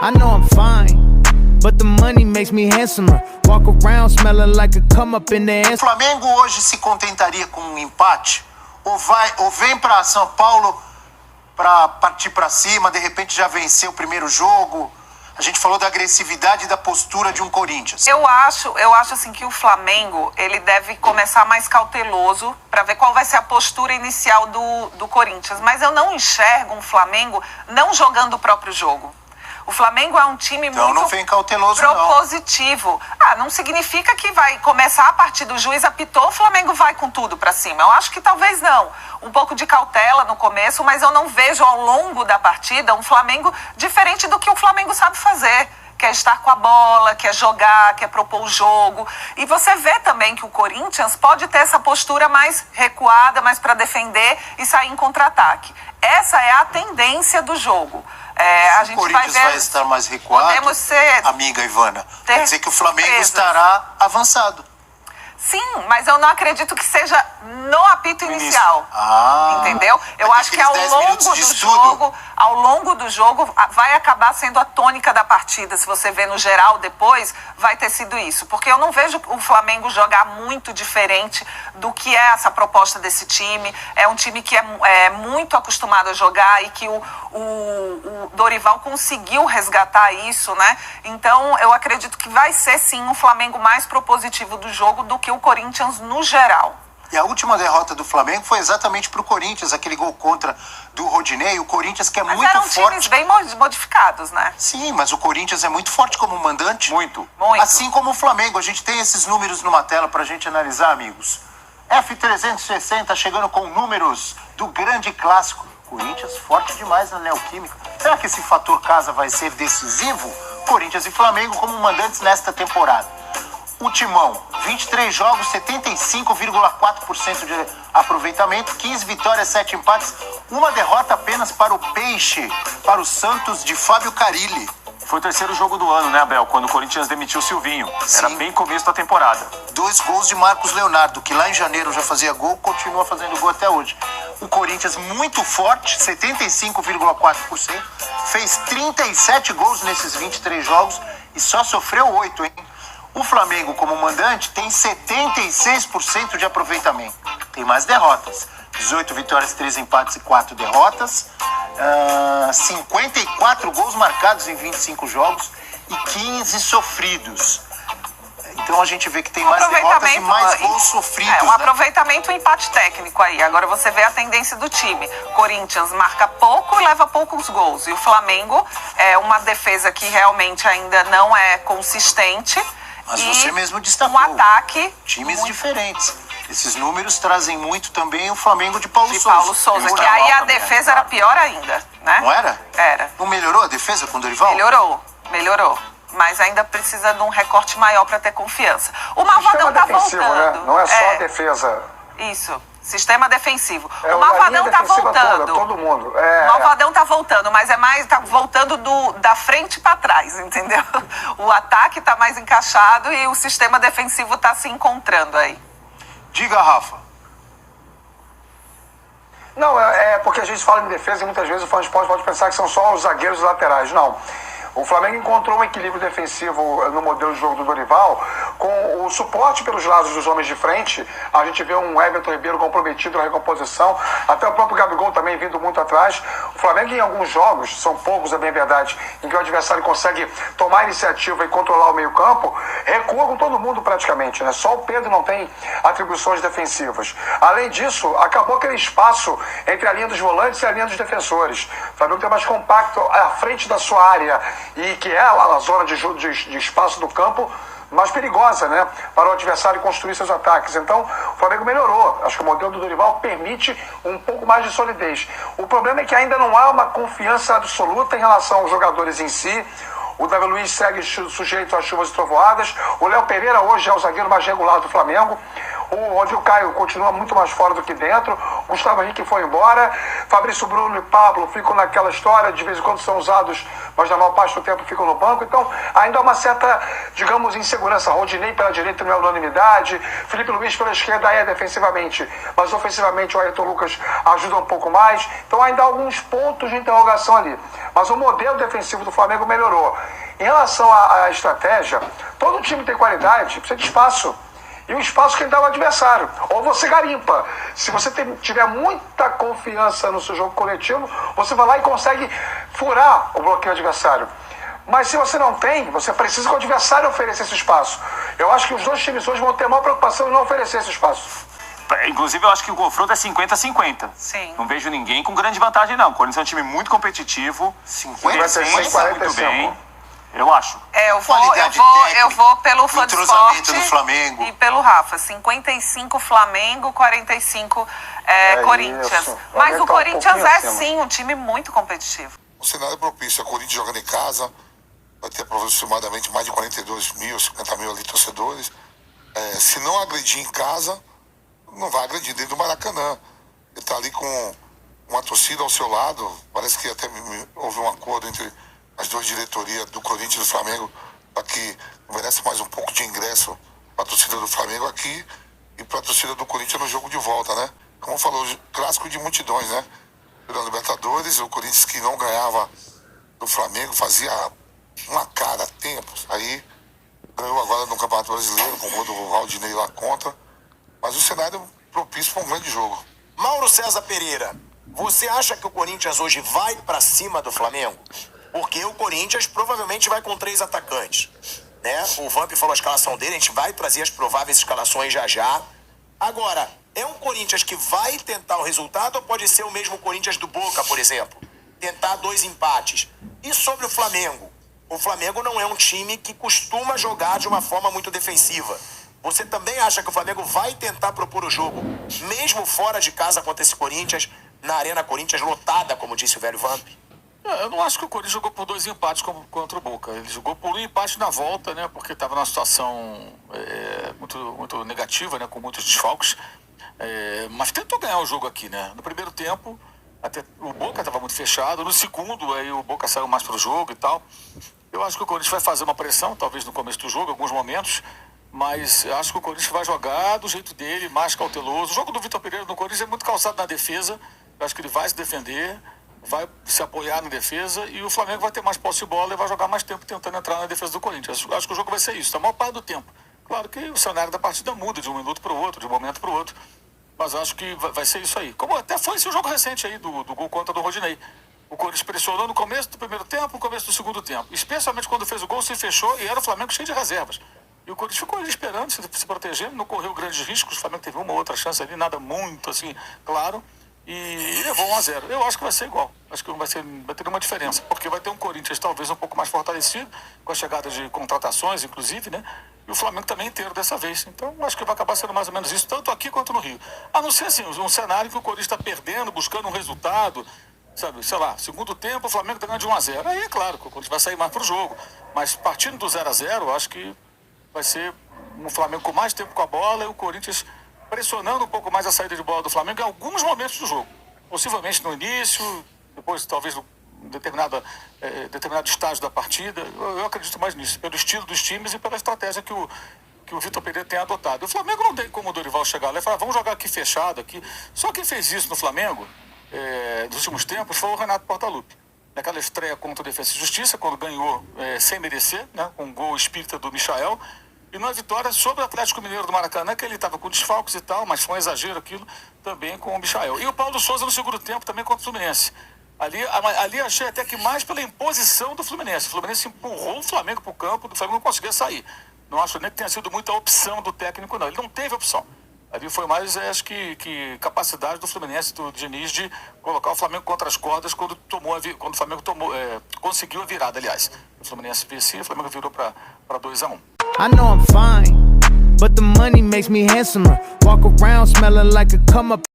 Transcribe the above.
I know I'm fine, but the money makes me handsomer. Walk around smelling like a come up in the air. O Flamengo hoje se contentaria com um empate? Ou vem para São Paulo para partir para cima, de repente já venceu o primeiro jogo? A gente falou da agressividade e da postura de um Corinthians. Eu acho assim que o Flamengo, ele deve começar mais cauteloso para ver qual vai ser a postura inicial do Corinthians. Mas eu não enxergo um Flamengo não jogando o próprio jogo. O Flamengo é um time muito não vem cauteloso, propositivo. Não significa que vai começar a partir do juiz apitou, o Flamengo vai com tudo para cima. Eu acho que talvez não. Um pouco de cautela no começo, mas eu não vejo ao longo da partida um Flamengo diferente do que o Flamengo sabe fazer. Quer estar com a bola, quer jogar, quer propor o jogo. E você vê também que o Corinthians pode ter essa postura mais recuada, mais para defender e sair em contra-ataque. Essa é a tendência do jogo. A gente o Corinthians vai estar mais recuado, podemos ser, amiga Ivana. Quer dizer que o Flamengo estará avançado. Sim, mas eu não acredito que seja no apito inicial. Entendeu? Eu acho que ao longo do jogo vai acabar sendo a tônica da partida. Se você vê no geral depois, vai ter sido isso. Porque eu não vejo o Flamengo jogar muito diferente do que é essa proposta desse time. É um time que é muito acostumado a jogar e que o Dorival conseguiu resgatar isso, né? Então, eu acredito que vai ser, sim, um Flamengo mais propositivo do jogo do que o Corinthians no geral. E a última derrota do Flamengo foi exatamente para o Corinthians, aquele gol contra do Rodinei. O Corinthians que é muito forte. Eram times bem modificados, né? Sim, mas o Corinthians é muito forte como mandante. Muito. Assim como o Flamengo. A gente tem esses números numa tela para a gente analisar, amigos. F360 chegando com números do grande clássico. Corinthians forte demais na Neoquímica. Será que esse fator casa vai ser decisivo? Corinthians e Flamengo como mandantes nesta temporada. O Timão, 23 jogos, 75,4% de aproveitamento, 15 vitórias, 7 empates, uma derrota apenas para o Peixe, para o Santos de Fábio Carille. Foi o terceiro jogo do ano, né, Abel? Quando o Corinthians demitiu o Silvinho. Sim. Era bem começo da temporada. 2 gols de Marcos Leonardo, que lá em janeiro já fazia gol, continua fazendo gol até hoje. O Corinthians muito forte, 75,4%, fez 37 gols nesses 23 jogos e só sofreu 8, hein? O Flamengo, como mandante, tem 76% de aproveitamento. Tem mais derrotas. 18 vitórias, 3 empates e 4 derrotas. 54 gols marcados em 25 jogos e 15 sofridos. Então a gente vê que tem mais derrotas e mais gols sofridos. Um aproveitamento e empate técnico aí. Agora você vê a tendência do time. Corinthians marca pouco e leva poucos gols. E o Flamengo é uma defesa que realmente ainda não é consistente. Mas você mesmo destacou. Um ataque. Times diferentes. Esses números trazem muito também o Flamengo de Paulo Souza. Que aí a defesa era pior ainda, né? Não era? Era. Não melhorou a defesa com o Dorival? Melhorou. Mas ainda precisa de um recorte maior para ter confiança. O Malvadão tá voltando. Né? Não é só a defesa. Isso. Sistema defensivo. O Malvadão tá voltando. Todo mundo. O Malvadão tá voltando, mas tá voltando da frente para trás, entendeu? O ataque tá mais encaixado e o sistema defensivo tá se encontrando aí. Diga, Rafa. Não, é porque a gente fala em defesa e muitas vezes o fã de esporte pode pensar que são só os zagueiros e laterais. Não. O Flamengo encontrou um equilíbrio defensivo no modelo de jogo do Dorival, com o suporte pelos lados dos homens de frente. A gente vê um Everton Ribeiro comprometido na recomposição, até o próprio Gabigol também vindo muito atrás. O Flamengo em alguns jogos, são poucos, é bem verdade, em que o adversário consegue tomar a iniciativa e controlar o meio-campo, recua com todo mundo praticamente, né? Só o Pedro não tem atribuições defensivas. Além disso, acabou aquele espaço entre a linha dos volantes e a linha dos defensores. O Flamengo tem mais compacto à frente da sua área, e que é a zona de espaço do campo mais perigosa, né, para o adversário construir seus ataques. Então, o Flamengo melhorou. Acho que o modelo do Dorival permite um pouco mais de solidez. O problema é que ainda não há uma confiança absoluta em relação aos jogadores em si. O Davi Luiz segue sujeito às chuvas e trovoadas. O Léo Pereira hoje é o zagueiro mais regular do Flamengo. O Rodrigo Caio continua muito mais fora do que dentro. Gustavo Henrique foi embora. Fabrício Bruno e Pablo ficam naquela história, de vez em quando são usados, mas na maior parte do tempo ficam no banco. Então, ainda há uma certa, digamos, insegurança. Rodinei pela direita não é unanimidade. Felipe Luiz pela esquerda é defensivamente, mas ofensivamente o Ayrton Lucas ajuda um pouco mais. Então, ainda há alguns pontos de interrogação ali. Mas o modelo defensivo do Flamengo melhorou. Em relação à estratégia, todo time tem qualidade, precisa de espaço. E o espaço que ele dá ao adversário. Ou você garimpa. Se você tiver muita confiança no seu jogo coletivo, você vai lá e consegue furar o bloqueio adversário. Mas se você não tem, você precisa que o adversário ofereça esse espaço. Eu acho que os dois times hoje vão ter maior preocupação em não oferecer esse espaço. Inclusive, eu acho que o confronto é 50-50. Sim. Não vejo ninguém com grande vantagem, não. O Corinthians é um time muito competitivo. 56, muito bem. Eu acho. Eu Qualidade vou técnica, pelo fã de entrosamento esporte do Flamengo. e pelo Rafa. 55 Flamengo, 45 Corinthians. isso. Mas Flamengo o tá um Corinthians pouquinho é acima. sim um time muito competitivo. O cenário é propício. A Corinthians jogando em casa, vai ter aproximadamente mais de 42 mil, 50 mil ali torcedores. Se não agredir em casa, não vai agredir dentro do Maracanã. Ele está ali com uma torcida ao seu lado. Parece que até houve um acordo entre as duas diretorias do Corinthians e do Flamengo para que oferece mais um pouco de ingresso para a torcida do Flamengo aqui e para a torcida do Corinthians no jogo de volta, né? Como falou, clássico de multidões, né? Pela Libertadores, o Corinthians que não ganhava do Flamengo fazia uma cara há tempos. Aí ganhou agora no Campeonato Brasileiro com o gol do Rodinei lá contra. Mas o cenário propício para um grande jogo. Mauro César Pereira, você acha que o Corinthians hoje vai para cima do Flamengo? Porque o Corinthians provavelmente vai com 3 atacantes, né? O Vamp falou a escalação dele, a gente vai trazer as prováveis escalações já já. Agora, é um Corinthians que vai tentar o resultado ou pode ser o mesmo Corinthians do Boca, por exemplo? Tentar 2 empates. E sobre o Flamengo? O Flamengo não é um time que costuma jogar de uma forma muito defensiva. Você também acha que o Flamengo vai tentar propor o jogo, mesmo fora de casa contra esse Corinthians, na Arena Corinthians lotada, como disse o velho Vamp? Eu não acho que o Corinthians jogou por 2 empates contra o Boca. Ele jogou por um empate na volta, né? Porque estava numa situação muito negativa, né? Com muitos desfalques. Mas tentou ganhar o jogo aqui, né? No primeiro tempo, até o Boca estava muito fechado. No segundo, aí o Boca saiu mais para o jogo e tal. Eu acho que o Corinthians vai fazer uma pressão, talvez no começo do jogo, em alguns momentos. Mas eu acho que o Corinthians vai jogar do jeito dele, mais cauteloso. O jogo do Vitor Pereira no Corinthians é muito calçado na defesa. Eu acho que ele vai se defender, vai se apoiar na defesa e o Flamengo vai ter mais posse de bola e vai jogar mais tempo tentando entrar na defesa do Corinthians. Acho que o jogo vai ser isso, a maior parte do tempo. Claro que o cenário da partida muda de um minuto para o outro, de um momento para o outro, mas acho que vai ser isso aí. Como até foi esse jogo recente aí do gol contra do Rodinei. O Corinthians pressionou no começo do primeiro tempo, no começo do segundo tempo. Especialmente quando fez o gol, se fechou e era o Flamengo cheio de reservas. E o Corinthians ficou ali esperando, se protegendo, não correu grandes riscos. O Flamengo teve uma ou outra chance ali, nada muito assim, claro. E levou 1-0. Eu acho que vai ser igual. Acho que vai ter uma diferença. Porque vai ter um Corinthians talvez um pouco mais fortalecido, com a chegada de contratações, inclusive, né? E o Flamengo também inteiro dessa vez. Então, acho que vai acabar sendo mais ou menos isso, tanto aqui quanto no Rio. A não ser, assim, um cenário que o Corinthians está perdendo, buscando um resultado, sabe? Sei lá, segundo tempo, o Flamengo está ganhando de 1-0. Aí é claro que o Corinthians vai sair mais pro jogo. Mas partindo do 0-0, acho que vai ser um Flamengo com mais tempo com a bola e o Corinthians pressionando um pouco mais a saída de bola do Flamengo em alguns momentos do jogo. Possivelmente no início, depois talvez no determinado estágio da partida. Eu acredito mais nisso, pelo estilo dos times e pela estratégia que o Vitor Pereira tem adotado. O Flamengo não tem como o Dorival chegar lá e falar, vamos jogar aqui fechado aqui. Só quem fez isso no Flamengo, nos últimos tempos, foi o Renato Portaluppi. Naquela estreia contra o Defensa e Justiça, quando ganhou sem merecer, né, com um gol espírita do Michael. E numa vitória sobre o Atlético Mineiro do Maracanã, que ele estava com desfalques e tal, mas foi um exagero aquilo também com o Michael. E o Paulo Souza no segundo tempo também contra o Fluminense. Ali achei até que mais pela imposição do Fluminense. O Fluminense empurrou o Flamengo para o campo, o Flamengo não conseguia sair. Não acho nem que tenha sido muita opção do técnico, não. Ele não teve opção. Ali foi mais, acho que capacidade do Fluminense, do Diniz, de colocar o Flamengo contra as cordas quando o Flamengo conseguiu a virada, aliás. O Fluminense vencia, o Flamengo virou para 2-1. I know I'm fine, but the money makes me handsomer. Walk around smelling like a come up.